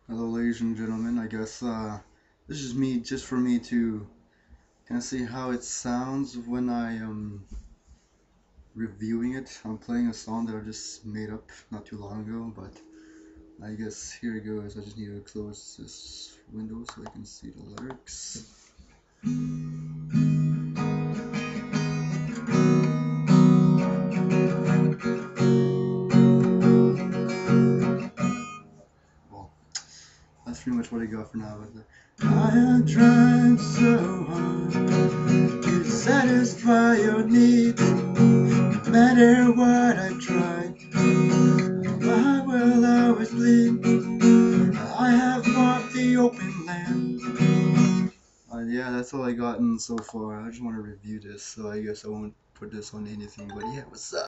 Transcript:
Hello, ladies and gentlemen. I guess this is me, just for me to kind of see how it sounds when I am reviewing it. I'm playing a song that I just made up not too long ago, but I guess here it goes. I just need to close this window so I can see the lyrics. Well, that's pretty much what I got for now. But I have tried so hard to satisfy your needs. No matter what I tried, I will always bleed. I have walked the open land. Yeah, that's all I gotten so far. I just want to review this, so I guess I won't put this on anything. But yeah, what's up?